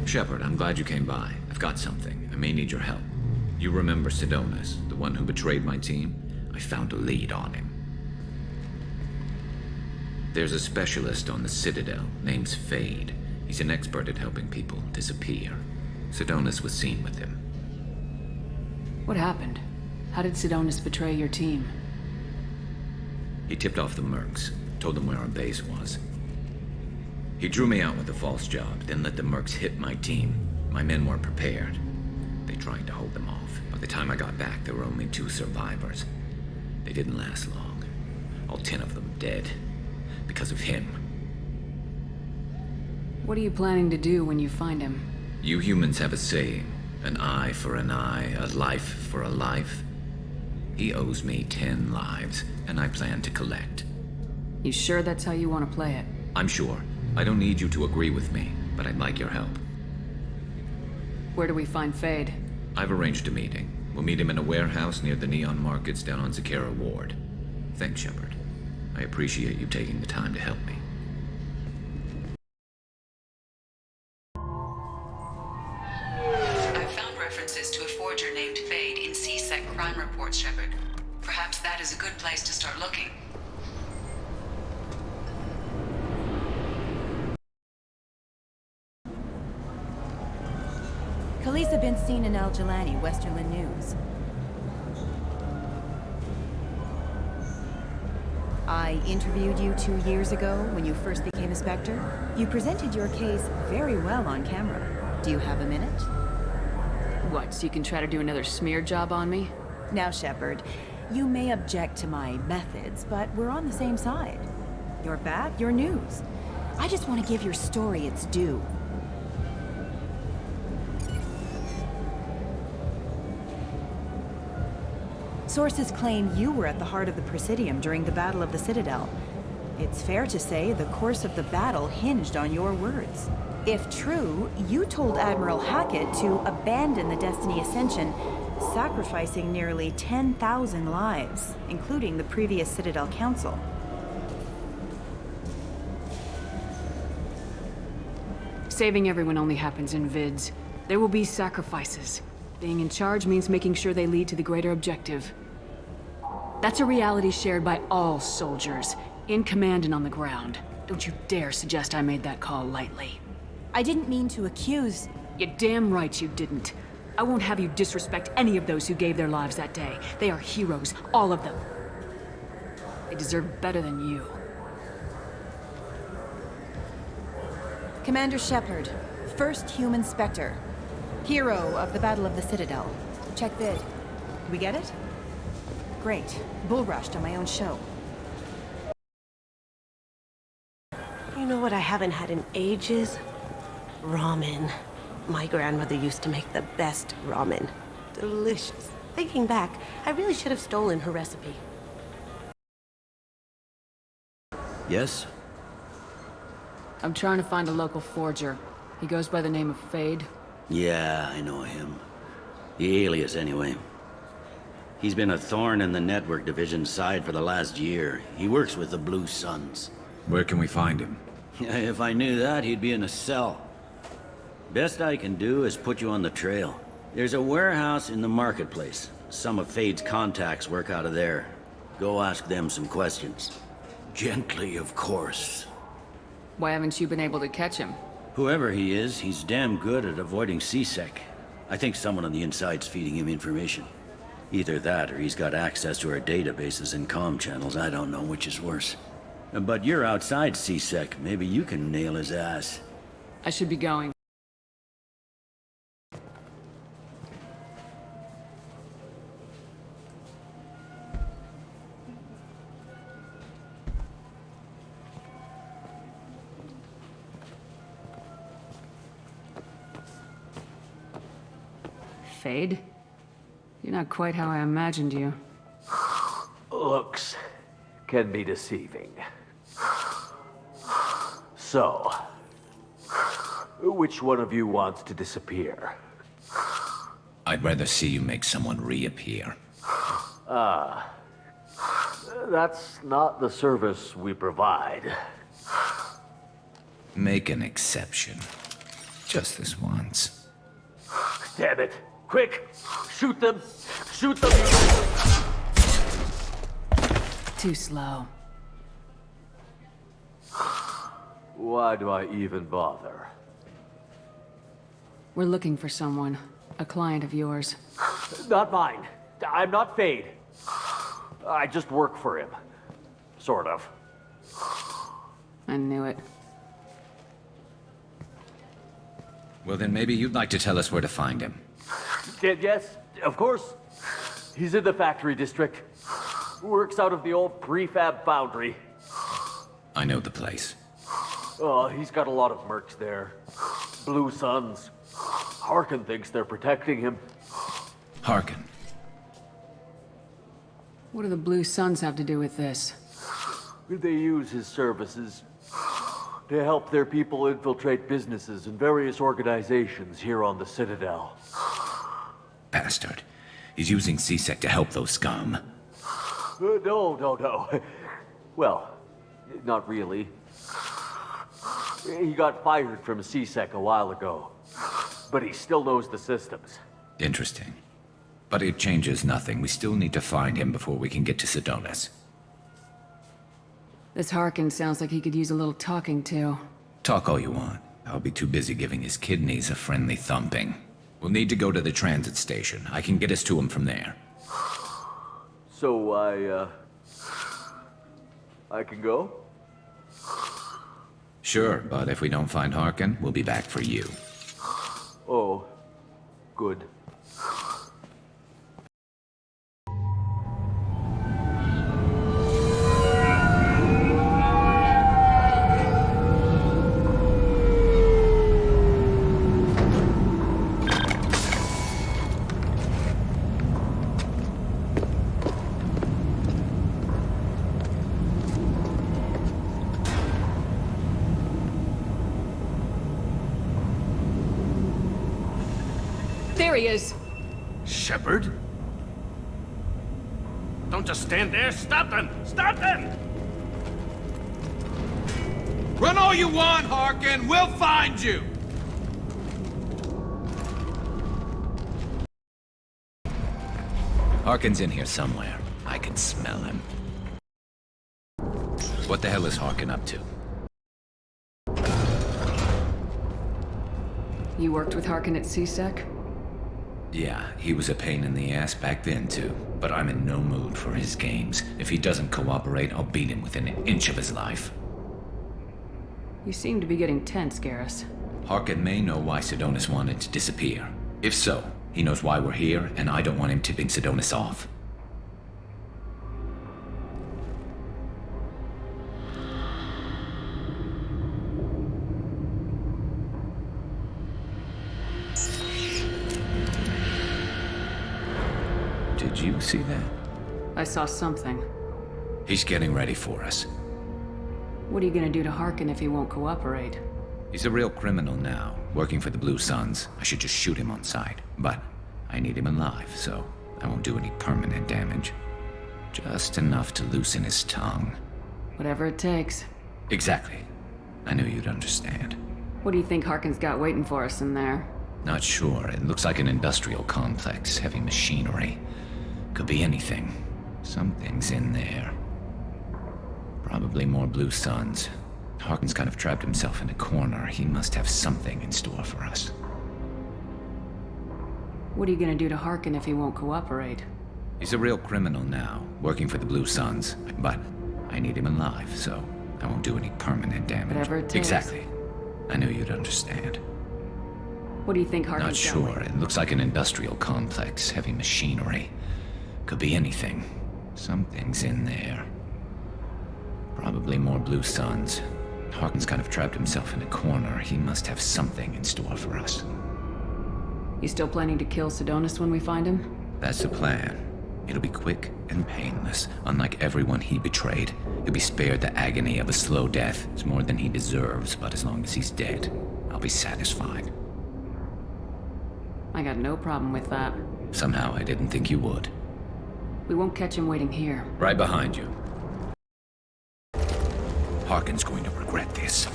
Shepard, I'm glad you came by. I've got something. I may need your help. You remember Sidonus, the one who betrayed my team? I found a lead on him. There's a specialist on the Citadel, name's Fade. He's an expert at helping people disappear. Sidonus was seen with him. What happened? How did Sidonus betray your team? He tipped off the mercs, told them where our base was. He drew me out with a false job, then let the mercs hit my team. My men weren't prepared. They tried to hold them off. By the time I got back, there were only 2 survivors. They didn't last long. All 10 of them dead. Because of him. What are you planning to do when you find him? You humans have a saying. An eye for an eye, a life for a life. He owes me 10 lives, and I plan to collect. You sure that's how you want to play it? I'm sure. I don't need you to agree with me, but I'd like your help. Where do we find Fade? I've arranged a meeting. We'll meet him in a warehouse near the Neon Markets down on Zakera Ward. Thanks, Shepard. I appreciate you taking the time to help me. I've found references to a forger named Fade in C-Sec crime reports, Shepard. Perhaps that is a good place to start looking. Khaleesa been seen in Al Jalani, Westerland News. I interviewed you 2 years ago when you first became a Spectre. You presented your case very well on camera. Do you have a minute? What, so you can try to do another smear job on me? Now, Shepard, you may object to my methods, but we're on the same side. You're back, you're news. I just want to give your story its due. Sources claim you were at the heart of the Presidium during the Battle of the Citadel. It's fair to say the course of the battle hinged on your words. If true, you told Admiral Hackett to abandon the Destiny Ascension, sacrificing nearly 10,000 lives, including the previous Citadel Council. Saving everyone only happens in vids. There will be sacrifices. Being in charge means making sure they lead to the greater objective. That's a reality shared by all soldiers, in command and on the ground. Don't you dare suggest I made that call lightly. I didn't mean to accuse... You're damn right you didn't. I won't have you disrespect any of those who gave their lives that day. They are heroes, all of them. They deserve better than you. Commander Shepard, first human Spectre. Hero of the Battle of the Citadel. Check vid. We get it? Great. Bull rushed on my own show. You know what I haven't had in ages? Ramen. My grandmother used to make the best ramen. Delicious. Thinking back, I really should have stolen her recipe. Yes? I'm trying to find a local forger. He goes by the name of Fade. Yeah, I know him. The alias, anyway. He's been a thorn in the network division's side for the last year. He works with the Blue Suns. Where can we find him? If I knew that, he'd be in a cell. Best I can do is put you on the trail. There's a warehouse in the marketplace. Some of Fade's contacts work out of there. Go ask them some questions. Gently, of course. Why haven't you been able to catch him? Whoever he is, he's damn good at avoiding C-Sec. I think someone on the inside's feeding him information. Either that, or he's got access to our databases and comm channels. I don't know which is worse. But you're outside C-Sec. Maybe you can nail his ass. I should be going. Fade? You're not quite how I imagined you. Looks can be deceiving. So, which one of you wants to disappear? I'd rather see you make someone reappear. That's not the service we provide. Make an exception. Just this once. Damn it. Quick! Shoot them! Shoot them! Too slow. Why do I even bother? We're looking for someone. A client of yours. Not mine. I'm not Fade. I just work for him. Sort of. I knew it. Well, then maybe you'd like to tell us where to find him. Yes, of course. He's in the factory district. Works out of the old prefab foundry. I know the place. Oh, he's got a lot of mercs there. Blue Suns. Harkin thinks they're protecting him. Harkin. What do the Blue Suns have to do with this? They use his services to help their people infiltrate businesses and various organizations here on the Citadel. Bastard. He's using C-Sec to help those scum. No. Well, not really. He got fired from C-Sec a while ago, but he still knows the systems. Interesting. But it changes nothing. We still need to find him before we can get to Sedonis. This Harkin sounds like he could use a little talking to. Talk all you want. I'll be too busy giving his kidneys a friendly thumping. We'll need to go to the transit station. I can get us to him from there. So I can go? Sure, but if we don't find Harkin, we'll be back for you. Oh, good. There he is! Shepard? Don't just stand there. Stop them! Stop them! Run all you want, Harkin! We'll find you! Harkin's in here somewhere. I can smell him. What the hell is Harkin up to? You worked with Harkin at C-Sec? Yeah, he was a pain in the ass back then too. But I'm in no mood for his games. If he doesn't cooperate, I'll beat him within an inch of his life. You seem to be getting tense, Garrus. Harkin may know why Sedonis wanted to disappear. If so, he knows why we're here, and I don't want him tipping Sedonis off. Did you see that? I saw something. He's getting ready for us. What are you gonna do to Harkin if he won't cooperate? He's a real criminal now, working for the Blue Suns. I should just shoot him on sight. But I need him alive, so I won't do any permanent damage. Just enough to loosen his tongue. Whatever it takes. Exactly. I knew you'd understand. What do you think Harkin's got waiting for us in there? Not sure. It looks like an industrial complex, heavy machinery. Could be anything. Something's in there. Probably more Blue Suns. Harkin's kind of trapped himself in a corner. He must have something in store for us. What are you gonna do to Harkin if he won't cooperate? He's a real criminal now, working for the Blue Suns. But I need him alive, so I won't do any permanent damage. Whatever it takes. Exactly. I knew you'd understand. What do you think Harkin's Not sure. It looks like an industrial complex, heavy machinery. Could be anything. Something's in there. Probably more Blue Suns. Harkin's kind of trapped himself in a corner. He must have something in store for us. You still planning to kill Sedonis when we find him? That's the plan. It'll be quick and painless. Unlike everyone he betrayed, he'll be spared the agony of a slow death. It's more than he deserves, but as long as he's dead, I'll be satisfied. I got no problem with that. Somehow I didn't think you would. We won't catch him waiting here. Right behind you. Harkin's going to regret this.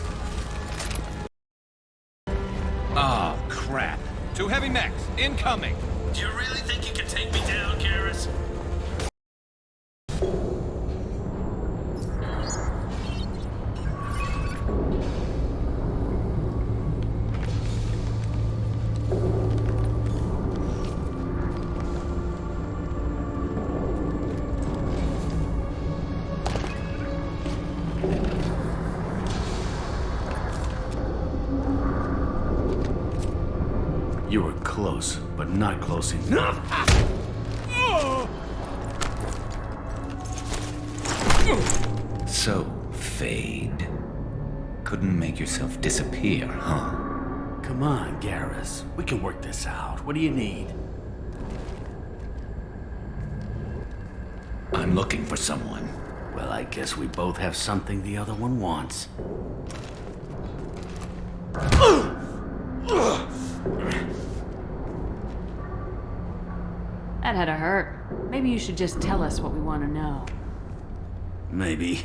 Oh, crap. 2 heavy mechs, incoming. Do you really think you can take me down, Garrus? You were close, but not close enough. So, Fade. Couldn't make yourself disappear, huh? Come on, Garrus. We can work this out. What do you need? I'm looking for someone. Well, I guess we both have something the other one wants. That had to hurt. Maybe you should just tell us what we want to know. Maybe.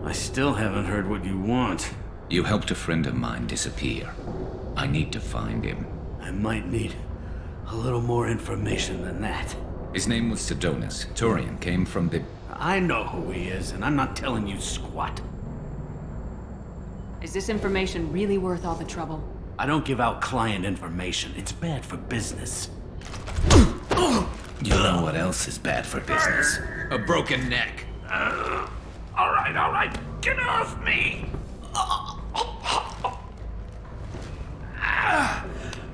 I still haven't heard what you want. You helped a friend of mine disappear. I need to find him. I might need a little more information than that. His name was Sedonis. Turian came from the... I know who he is, and I'm not telling you squat. Is this information really worth all the trouble? I don't give out client information. It's bad for business. You know what else is bad for business? A broken neck. All right. Get off me!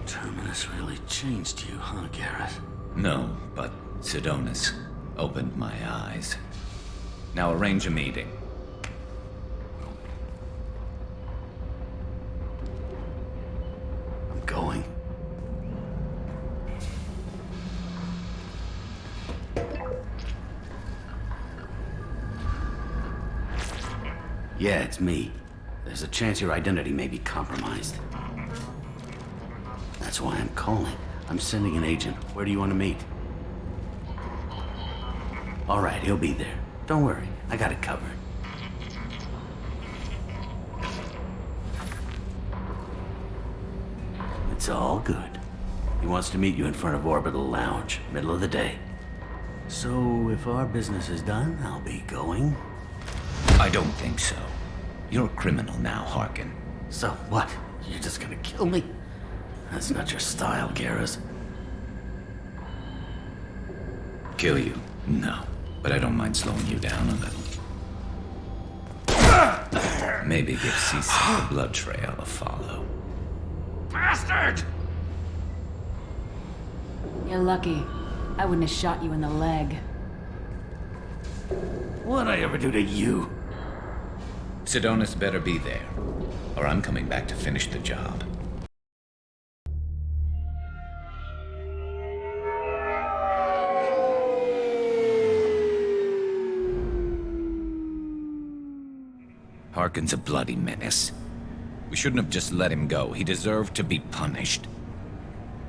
Terminus really changed you, huh, Garrus? No, but Sedonis opened my eyes. Now arrange a meeting. I'm going. Yeah, it's me. There's a chance your identity may be compromised. That's why I'm calling. I'm sending an agent. Where do you want to meet? All right, he'll be there. Don't worry, I got it covered. It's all good. He wants to meet you in front of Orbital Lounge, middle of the day. So, if our business is done, I'll be going. I don't think so. You're a criminal now, Harkin. So what? You're just gonna kill me? That's not your style, Garrus. Kill you? No. But I don't mind slowing you down a little. Maybe give CC the blood trail a follow. Bastard! You're lucky. I wouldn't have shot you in the leg. What'd I ever do to you? Sedonis better be there, or I'm coming back to finish the job. Harkin's a bloody menace. We shouldn't have just let him go. He deserved to be punished.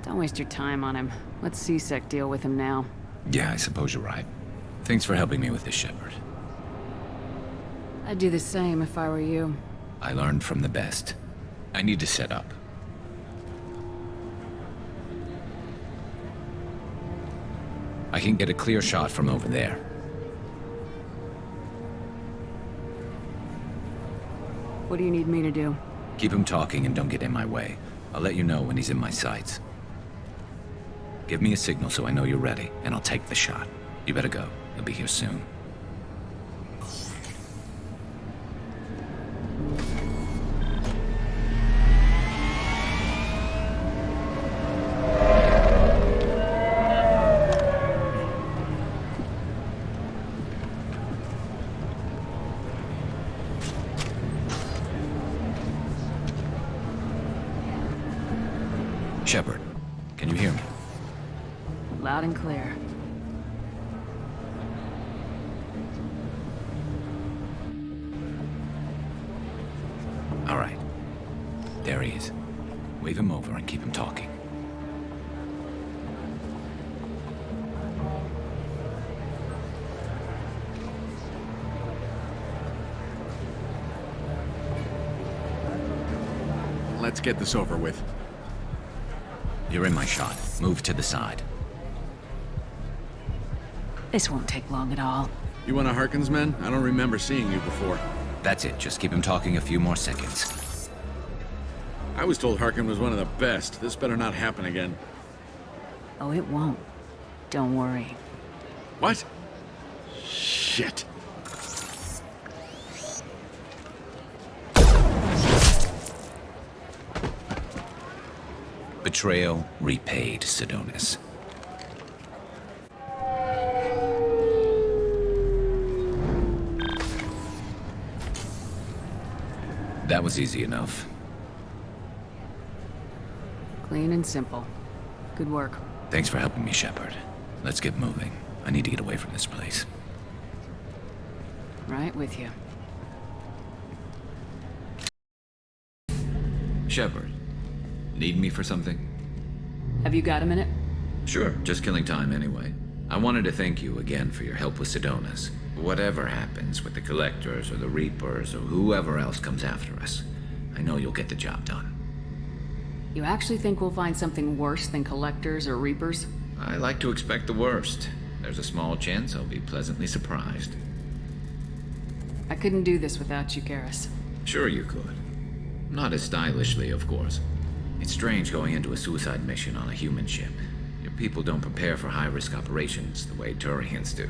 Don't waste your time on him. Let C-Sec deal with him now. Yeah, I suppose you're right. Thanks for helping me with this, Shepard. I'd do the same if I were you. I learned from the best. I need to set up. I can get a clear shot from over there. What do you need me to do? Keep him talking and don't get in my way. I'll let you know when he's in my sights. Give me a signal so I know you're ready, and I'll take the shot. You better go. He'll be here soon. Shepard, can you hear me? Loud and clear. All right. There he is. Wave him over and keep him talking. Let's get this over with. You're in my shot. Move to the side. This won't take long at all. You one of Harkin's men? I don't remember seeing you before. That's it. Just keep him talking a few more seconds. I was told Harkin was one of the best. This better not happen again. Oh, it won't. Don't worry. What? Shit. Betrayal repaid, Sidonis. That was easy enough. Clean and simple. Good work. Thanks for helping me, Shepard. Let's get moving. I need to get away from this place. Right with you. Shepard, need me for something? Have you got a minute? Sure, just killing time anyway. I wanted to thank you again for your help with Sidonis. Whatever happens with the Collectors or the Reapers or whoever else comes after us, I know you'll get the job done. You actually think we'll find something worse than Collectors or Reapers? I like to expect the worst. There's a small chance I'll be pleasantly surprised. I couldn't do this without you, Garrus. Sure you could. Not as stylishly, of course. It's strange going into a suicide mission on a human ship. Your people don't prepare for high-risk operations the way Turians do.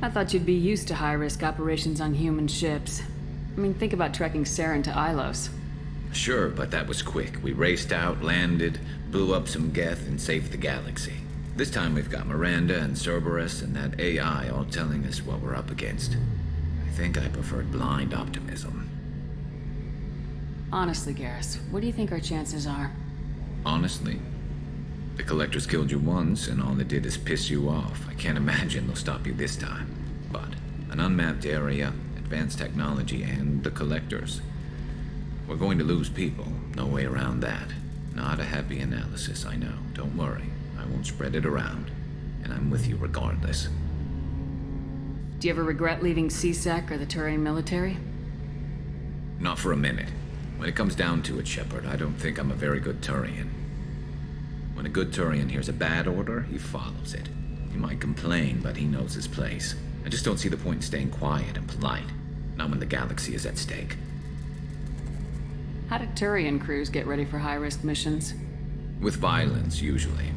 I thought you'd be used to high-risk operations on human ships. I mean, think about trekking Saren to Ilos. Sure, but that was quick. We raced out, landed, blew up some Geth, and saved the galaxy. This time we've got Miranda and Cerberus and that AI all telling us what we're up against. I think I preferred blind optimism. Honestly, Garrus, what do you think our chances are? Honestly, the Collectors killed you once, and all they did is piss you off. I can't imagine they'll stop you this time. But an unmapped area, advanced technology, and the Collectors. We're going to lose people. No way around that. Not a happy analysis, I know. Don't worry. I won't spread it around. And I'm with you regardless. Do you ever regret leaving CSEC or the Turian military? Not for a minute. When it comes down to it, Shepard, I don't think I'm a very good Turian. When a good Turian hears a bad order, he follows it. He might complain, but he knows his place. I just don't see the point in staying quiet and polite. Not when the galaxy is at stake. How do Turian crews get ready for high-risk missions? With violence, usually.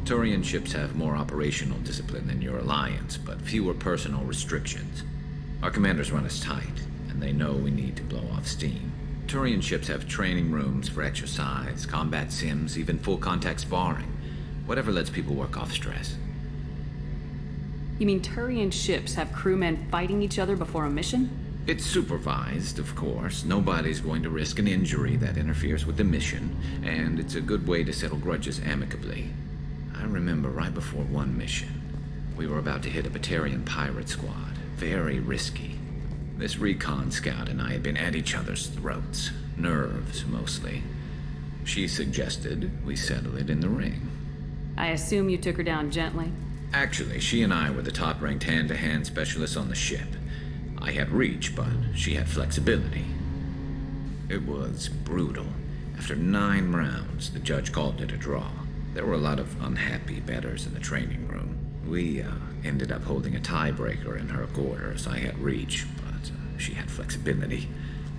Turian ships have more operational discipline than your alliance, but fewer personal restrictions. Our commanders run us tight, and they know we need to blow off steam. Turian ships have training rooms for exercise, combat sims, even full-contact sparring. Whatever lets people work off stress. You mean Turian ships have crewmen fighting each other before a mission? It's supervised, of course. Nobody's going to risk an injury that interferes with the mission, and it's a good way to settle grudges amicably. I remember right before one mission, we were about to hit a Batarian pirate squad. Very risky. This recon scout and I had been at each other's throats. Nerves, mostly. She suggested we settle it in the ring. I assume you took her down gently? Actually, she and I were the top-ranked hand-to-hand specialists on the ship. I had reach, but she had flexibility. It was brutal. After 9 rounds, the judge called it a draw. There were a lot of unhappy bettors in the training room. We ended up holding a tiebreaker in her quarters. I had reach, but she had flexibility.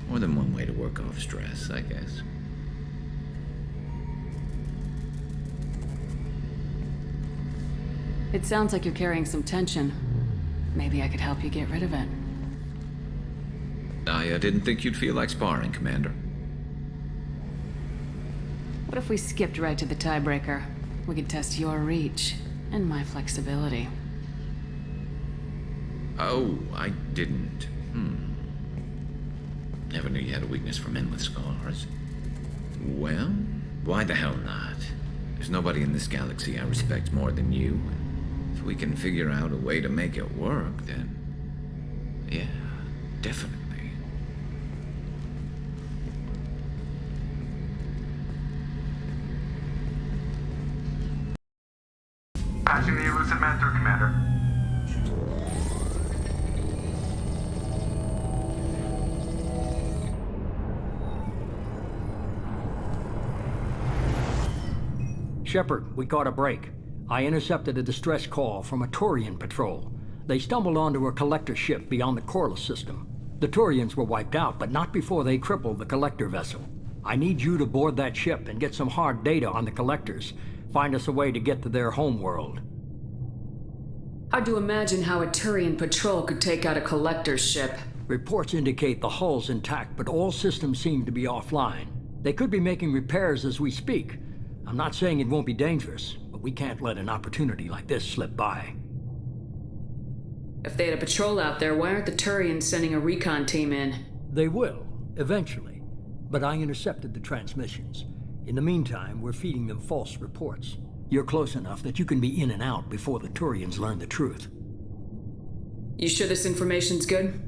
More than one way to work off stress, I guess. It sounds like you're carrying some tension. Maybe I could help you get rid of it. I didn't think you'd feel like sparring, Commander. What if we skipped right to the tiebreaker? We could test your reach and my flexibility. Oh, I didn't. Never knew you had a weakness for men with scars. Well, why the hell not? There's nobody in this galaxy I respect more than you. If we can figure out a way to make it work, then... yeah, definitely. Passing the elusive man through, Commander. Shepard, we caught a break. I intercepted a distress call from a Turian patrol. They stumbled onto a collector ship beyond the Corliss system. The Turians were wiped out, but not before they crippled the collector vessel. I need you to board that ship and get some hard data on the collectors. Find us a way to get to their homeworld. Hard to imagine how a Turian patrol could take out a collector's ship. Reports indicate the hull's intact, but all systems seem to be offline. They could be making repairs as we speak. I'm not saying it won't be dangerous, but we can't let an opportunity like this slip by. If they had a patrol out there, why aren't the Turians sending a recon team in? They will, eventually. But I intercepted the transmissions. In the meantime, we're feeding them false reports. You're close enough that you can be in and out before the Turians learn the truth. You sure this information's good?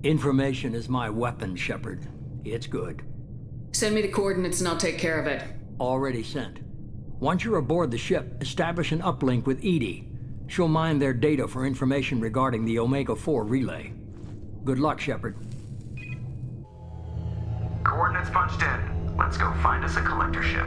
Information is my weapon, Shepard. It's good. Send me the coordinates and I'll take care of it. Already sent. Once you're aboard the ship, establish an uplink with Edie. She'll mine their data for information regarding the Omega-4 relay. Good luck, Shepard. Coordinates punched in. Let's go find us a collector ship.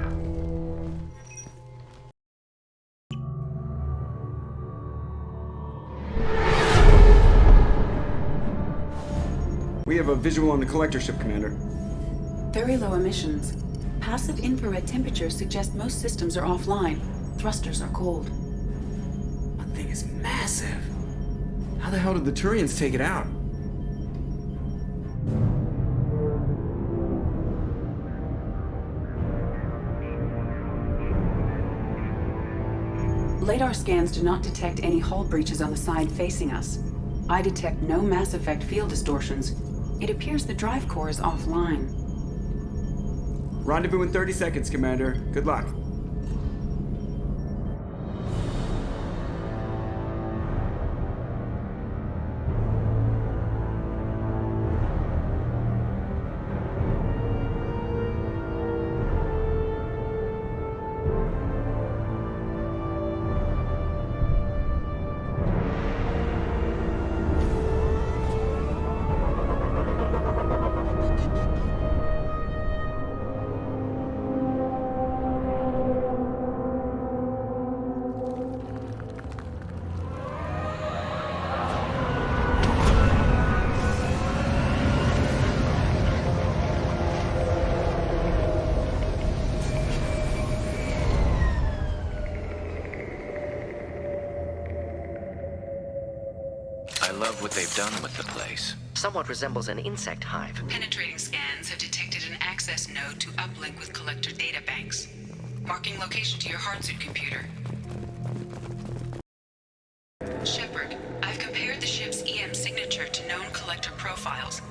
We have a visual on the collector ship, Commander. Very low emissions. Passive infrared temperatures suggest most systems are offline. Thrusters are cold. That thing is massive. How the hell did the Turians take it out? Radar scans do not detect any hull breaches on the side facing us. I detect no mass effect field distortions. It appears the drive core is offline. Rendezvous in 30 seconds, Commander. Good luck. I love what they've done with the place. Somewhat resembles an insect hive. Penetrating scans have detected an access node to uplink with collector databanks. Marking location to your hardsuit computer. Shepard, I've compared the ship's EM signature to known collector profiles.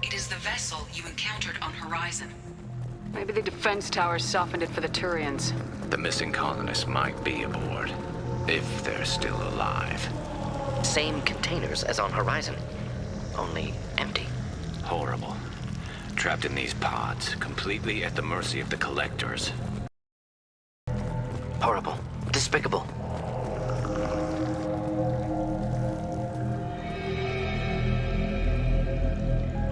It is the vessel you encountered on Horizon. Maybe the defense towers softened it for the Turians. The missing colonists might be aboard, if they're still alive. Same containers as on Horizon, only empty. Horrible. Trapped in these pods, completely at the mercy of the collectors. Horrible. Despicable.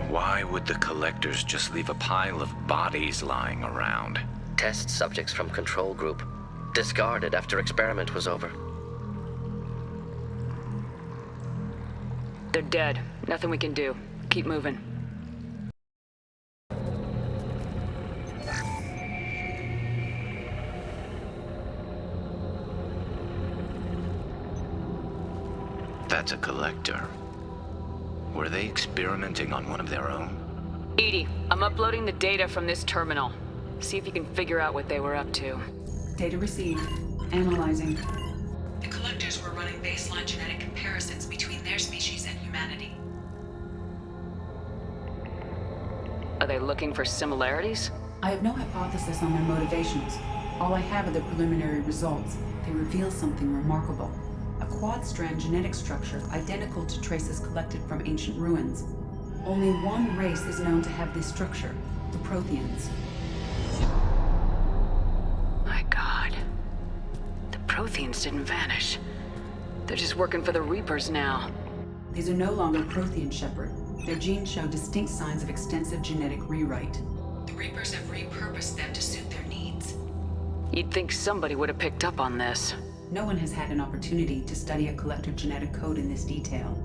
Why would the collectors just leave a pile of bodies lying around? Test subjects from control group. Discarded after experiment was over. They're dead. Nothing we can do. Keep moving. That's a collector. Were they experimenting on one of their own? Edie, I'm uploading the data from this terminal. See if you can figure out what they were up to. Data received. Analyzing. The collectors were running baseline genetic comparisons between their species and humanity. Are they looking for similarities? I have no hypothesis on their motivations. All I have are the preliminary results. They reveal something remarkable. A quad-strand genetic structure identical to traces collected from ancient ruins. Only one race is known to have this structure, the Protheans. My God. The Protheans didn't vanish. They're just working for the Reapers now. These are no longer Prothean, Shepard. Their genes show distinct signs of extensive genetic rewrite. The Reapers have repurposed them to suit their needs. You'd think somebody would have picked up on this. No one has had an opportunity to study a collector genetic code in this detail.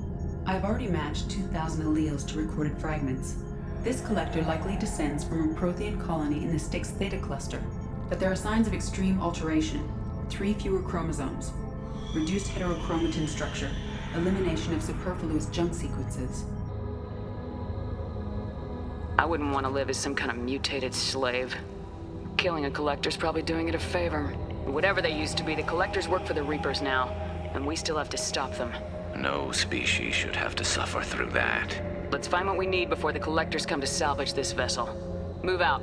I've already matched 2,000 alleles to recorded fragments. This collector likely descends from a Prothean colony in the Styx Theta cluster, but there are signs of extreme alteration. 3 fewer chromosomes, reduced heterochromatin structure, elimination of superfluous junk sequences. I wouldn't want to live as some kind of mutated slave. Killing a collector's probably doing it a favor. Whatever they used to be, the collectors work for the Reapers now, and we still have to stop them. No species should have to suffer through that. Let's find what we need before the collectors come to salvage this vessel. Move out.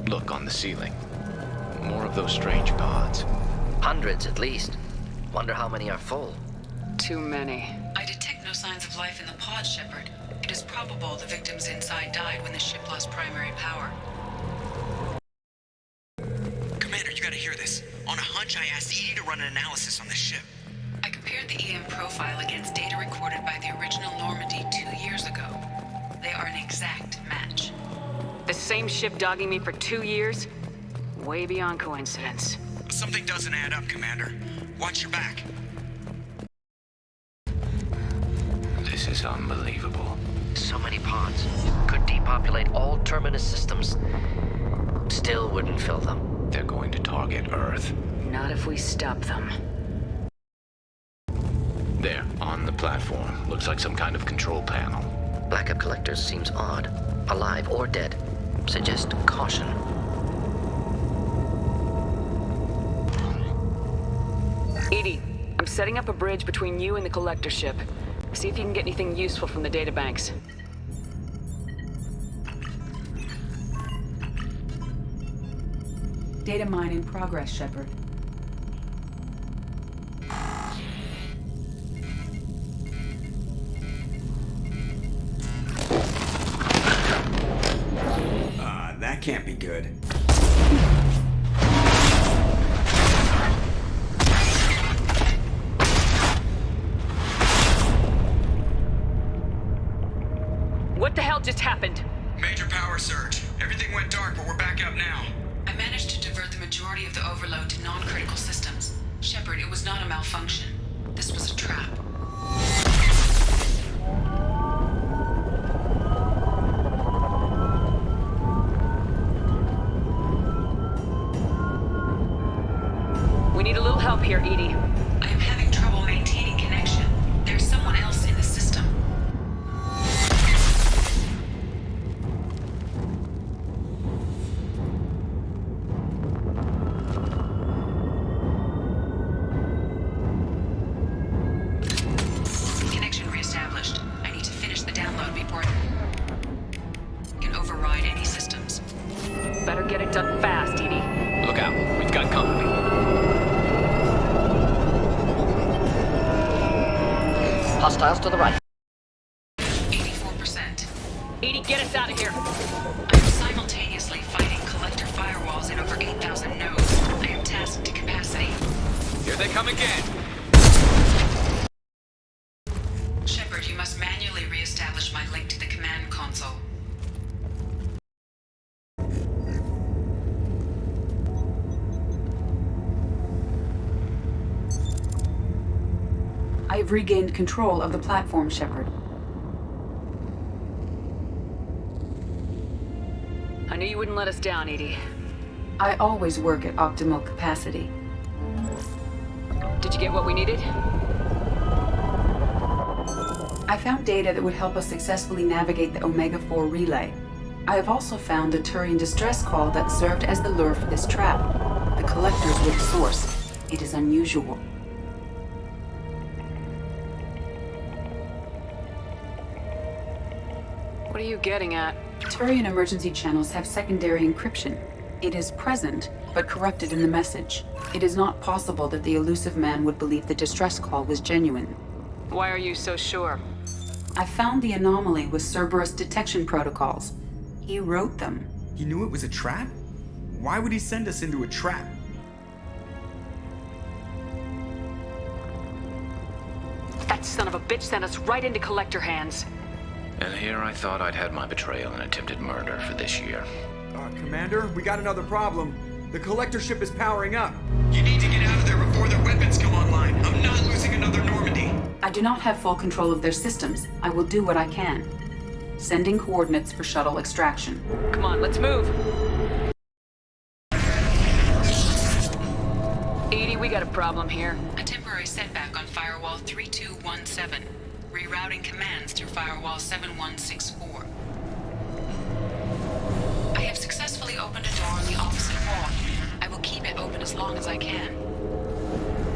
Look on the ceiling. More of those strange pods. Hundreds at least. Wonder how many are full. Too many. I detect no signs of life in the pod, Shepard. It is probable the victims inside died when the ship lost primary power. Commander, you gotta hear this. On a hunch, I asked Edie to run an analysis on this ship. I compared the EM profile against data recorded by the original Normandy 2 years ago. They are an exact match. The same ship dogging me for 2 years? Way beyond coincidence. Something doesn't add up, Commander. Watch your back. This is unbelievable. So many pods. Could depopulate all terminus systems. Still wouldn't fill them. They're going to target Earth. Not if we stop them. There, on the platform. Looks like some kind of control panel. Lack of collectors seems odd. Alive or dead. Suggest caution. Edie, I'm setting up a bridge between you and the collector ship. See if you can get anything useful from the databanks. Data mine in progress, Shepard. That can't be good. What the hell just happened? Major power surge. Everything went dark, but we're back up now. I managed to divert the majority of the overload to non-critical systems. Shepard, it was not a malfunction. This was a trap. We need a little help here, Edie. I am having trouble maintaining connection. There's someone else in the system. Connection reestablished. I need to finish the download before I can override any systems. Better get it done fast, Edie. Look out, we've got company. Hostiles to the right. 84%. Edie, get us out of here. I am simultaneously fighting collector firewalls in over 8,000 nodes. I am tasked to capacity. Here they come again. Shepard, you must manually reestablish my link to the command console. I have regained control of the platform, Shepard. I knew you wouldn't let us down, Edie. I always work at optimal capacity. Did you get what we needed? I found data that would help us successfully navigate the Omega-4 relay. I have also found a Turian distress call that served as the lure for this trap. The collectors were the source. It is unusual. What are you getting at? Turian emergency channels have secondary encryption. It is present, but corrupted in the message. It is not possible that the elusive man would believe the distress call was genuine. Why are you so sure? I found the anomaly with Cerberus detection protocols. He wrote them. He knew it was a trap? Why would he send us into a trap? That son of a bitch sent us right into collector hands. And here I thought I'd had my betrayal and attempted murder for this year. Commander, we got another problem. The collector ship is powering up. You need to get out of there before their weapons come online. I'm not losing another Normandy. I do not have full control of their systems. I will do what I can. Sending coordinates for shuttle extraction. Come on, let's move. Edie, we got a problem here. A temporary setback on Firewall 3217. Rerouting commands through Firewall 7164. I have successfully opened a door on the opposite wall. I will keep it open as long as I can.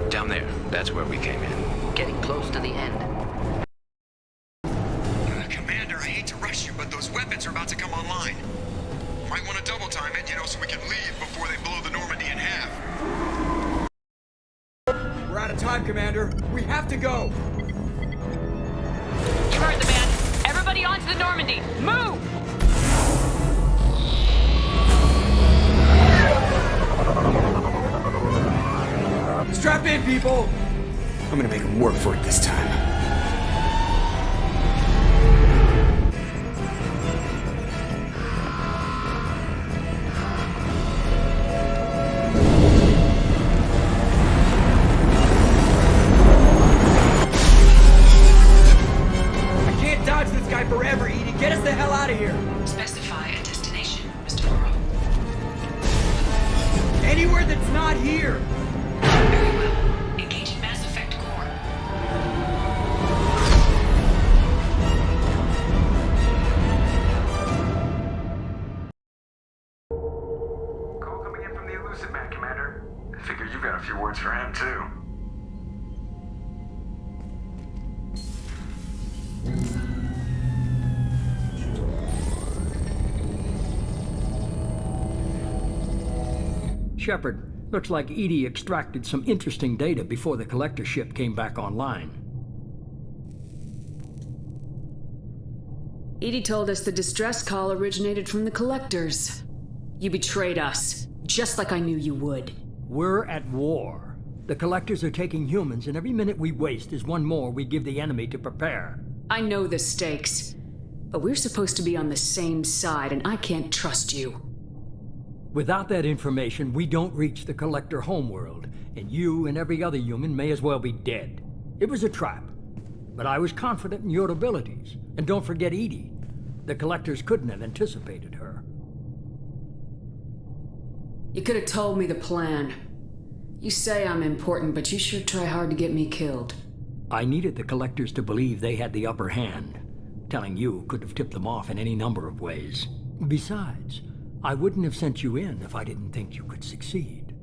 Down there. That's where we came in. Getting close to the end. Commander, I hate to rush you, but those weapons are about to come online. Might want to double time it, so we can leave before they blow the Normandy in half. We're out of time, Commander. We have to go. You heard the man. Everybody onto the Normandy. Move! Strap in, people! I'm gonna make them work for it this time. I can't dodge this guy forever, Edie. Get us the hell out of here! Specify a destination, Mr. Laurel. Anywhere that's not here! Very well. Engaging Mass Effect core. Call coming in from the Elusive Man, Commander. I figure you've got a few words for him, too. Shepard, looks like Edie extracted some interesting data before the collector ship came back online. Edie told us the distress call originated from the collectors. You betrayed us, just like I knew you would. We're at war. The collectors are taking humans, and every minute we waste is one more we give the enemy to prepare. I know the stakes, but we're supposed to be on the same side, and I can't trust you. Without that information, we don't reach the collector homeworld, and you and every other human may as well be dead. It was a trap, but I was confident in your abilities. And don't forget Edie. The collectors couldn't have anticipated her. You could have told me the plan. You say I'm important, but you sure try hard to get me killed. I needed the collectors to believe they had the upper hand. Telling you could have tipped them off in any number of ways. Besides, I wouldn't have sent you in if I didn't think you could succeed.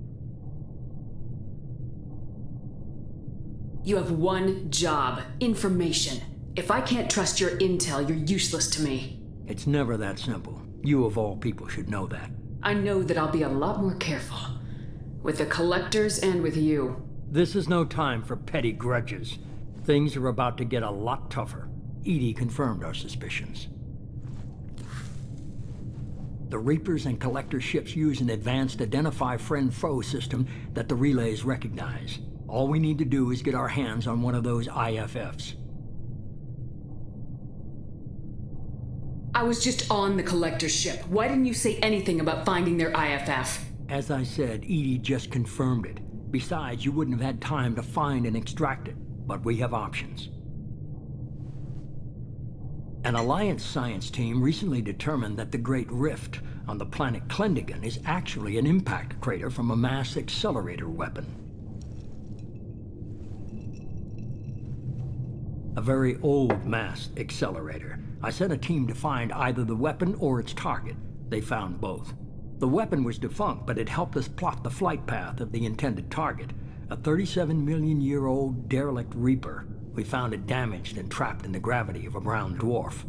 You have one job: information. If I can't trust your intel, you're useless to me. It's never that simple. You of all people should know that. I know that I'll be a lot more careful. With the collectors and with you. This is no time for petty grudges. Things are about to get a lot tougher. Edie confirmed our suspicions. The Reapers and Collector ships use an advanced Identify Friend-Foe system that the relays recognize. All we need to do is get our hands on one of those IFFs. I was just on the Collector ship. Why didn't you say anything about finding their IFF? As I said, Edie just confirmed it. Besides, you wouldn't have had time to find and extract it. But we have options. An Alliance science team recently determined that the Great Rift on the planet Klendigan is actually an impact crater from a mass accelerator weapon. A very old mass accelerator. I sent a team to find either the weapon or its target. They found both. The weapon was defunct, but it helped us plot the flight path of the intended target, a 37-million-year-old derelict Reaper. We found it damaged and trapped in the gravity of a brown dwarf.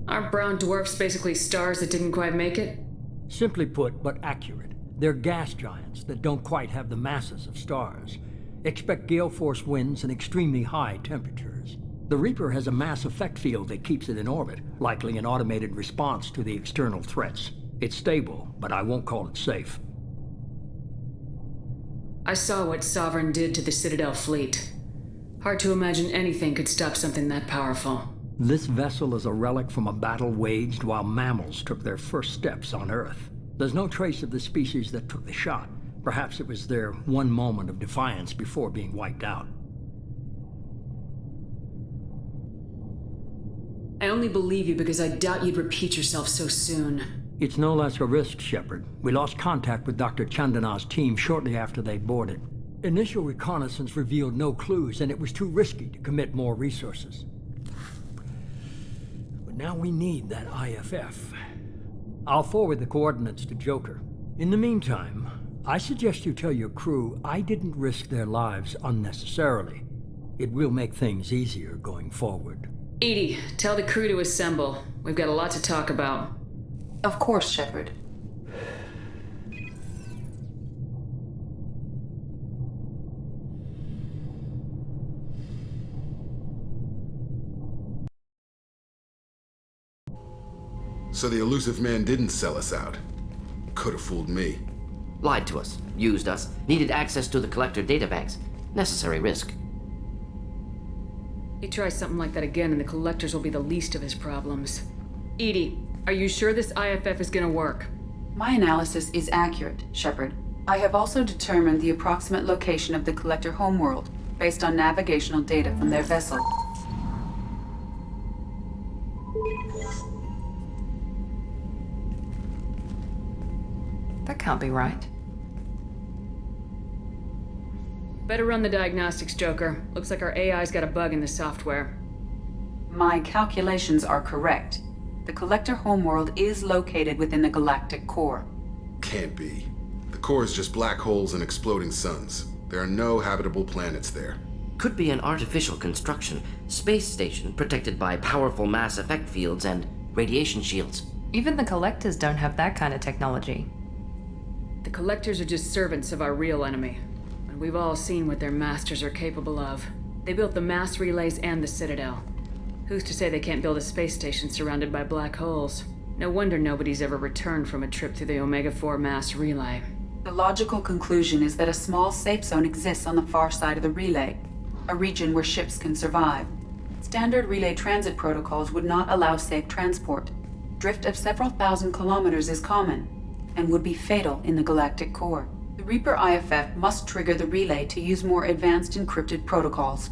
Aren't brown dwarfs basically stars that didn't quite make it? Simply put, but accurate. They're gas giants that don't quite have the masses of stars. Expect gale force winds and extremely high temperatures. The Reaper has a mass effect field that keeps it in orbit, likely an automated response to the external threats. It's stable, but I won't call it safe. I saw what Sovereign did to the Citadel fleet. Hard to imagine anything could stop something that powerful. This vessel is a relic from a battle waged while mammals took their first steps on Earth. There's no trace of the species that took the shot. Perhaps it was their one moment of defiance before being wiped out. I only believe you because I doubt you'd repeat yourself so soon. It's no less a risk, Shepard. We lost contact with Dr. Chandana's team shortly after they boarded. Initial reconnaissance revealed no clues, and it was too risky to commit more resources. But now we need that IFF. I'll forward the coordinates to Joker. In the meantime, I suggest you tell your crew I didn't risk their lives unnecessarily. It will make things easier going forward. Edie, tell the crew to assemble. We've got a lot to talk about. Of course, Shepard. So the elusive man didn't sell us out. Could have fooled me. Lied to us, used us, needed access to the collector databanks. Necessary risk. He tries something like that again and the collectors will be the least of his problems. Edie, are you sure this IFF is gonna work? My analysis is accurate, Shepard. I have also determined the approximate location of the collector homeworld based on navigational data from their vessel. That can't be right. Better run the diagnostics, Joker. Looks like our AI's got a bug in the software. My calculations are correct. The collector homeworld is located within the galactic core. Can't be. The core is just black holes and exploding suns. There are no habitable planets there. Could be an artificial construction, space station protected by powerful mass effect fields and radiation shields. Even the collectors don't have that kind of technology. The collectors are just servants of our real enemy. And we've all seen what their masters are capable of. They built the mass relays and the Citadel. Who's to say they can't build a space station surrounded by black holes? No wonder nobody's ever returned from a trip through the Omega-4 mass relay. The logical conclusion is that a small safe zone exists on the far side of the relay, a region where ships can survive. Standard relay transit protocols would not allow safe transport. Drift of several thousand kilometers is common, and would be fatal in the galactic core. The Reaper IFF must trigger the relay to use more advanced encrypted protocols.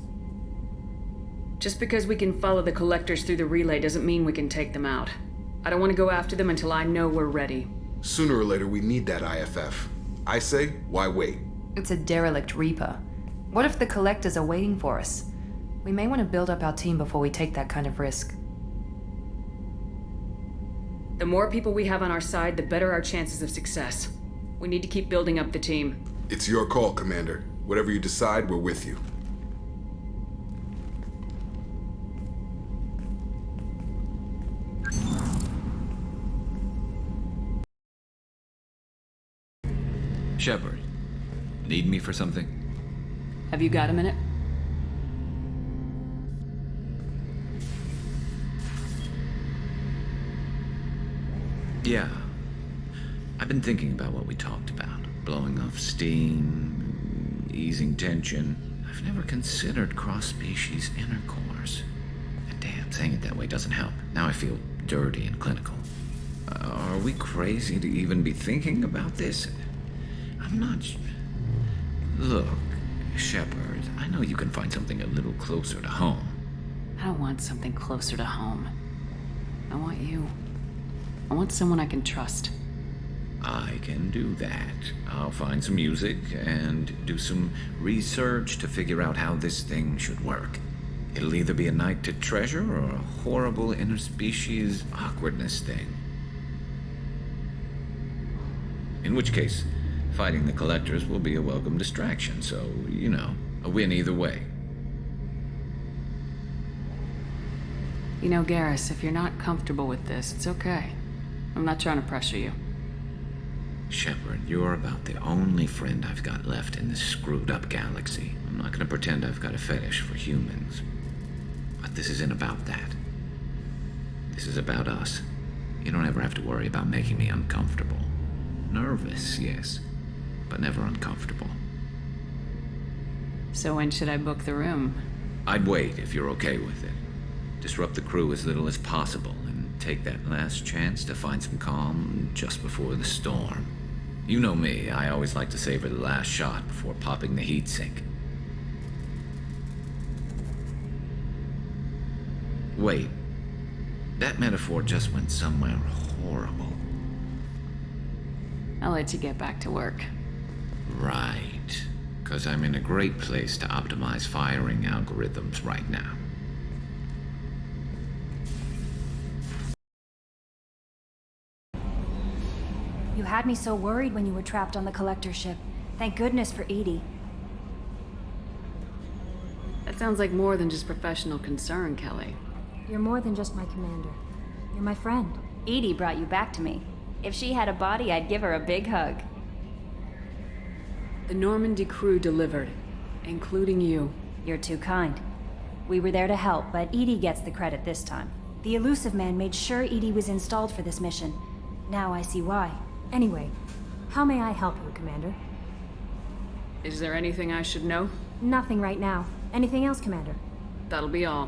Just because we can follow the collectors through the relay doesn't mean we can take them out. I don't want to go after them until I know we're ready. Sooner or later, we need that IFF. I say, why wait? It's a derelict Reaper. What if the collectors are waiting for us? We may want to build up our team before we take that kind of risk. The more people we have on our side, the better our chances of success. We need to keep building up the team. It's your call, Commander. Whatever you decide, we're with you. Shepard, need me for something? Have you got a minute? Yeah. I've been thinking about what we talked about. Blowing off steam, easing tension. I've never considered cross-species intercourse. And damn, saying it that way doesn't help. Now I feel dirty and clinical. Are we crazy to even be thinking about this? I'm not... Look, Shepard, I know you can find something a little closer to home. I don't want something closer to home. I want you. I want someone I can trust. I can do that. I'll find some music and do some research to figure out how this thing should work. It'll either be a night to treasure or a horrible interspecies awkwardness thing. In which case, fighting the collectors will be a welcome distraction, so, you know, a win either way. You know, Garrus, if you're not comfortable with this, it's okay. I'm not trying to pressure you. Shepard, you're about the only friend I've got left in this screwed-up galaxy. I'm not gonna pretend I've got a fetish for humans. But this isn't about that. This is about us. You don't ever have to worry about making me uncomfortable. Nervous, yes, but never uncomfortable. So when should I book the room? I'd wait if you're okay with it. Disrupt the crew as little as possible, and take that last chance to find some calm just before the storm. You know me, I always like to savor the last shot before popping the heatsink. Wait, that metaphor just went somewhere horrible. I'll let you get back to work. Right, because I'm in a great place to optimize firing algorithms right now. You had me so worried when you were trapped on the collector ship. Thank goodness for Edie. That sounds like more than just professional concern, Kelly. You're more than just my commander. You're my friend. Edie brought you back to me. If she had a body, I'd give her a big hug. The Normandy crew delivered, including you. You're too kind. We were there to help, but Edie gets the credit this time. The Elusive Man made sure Edie was installed for this mission. Now I see why. Anyway, how may I help you, Commander? Is there anything I should know? Nothing right now. Anything else, Commander? That'll be all.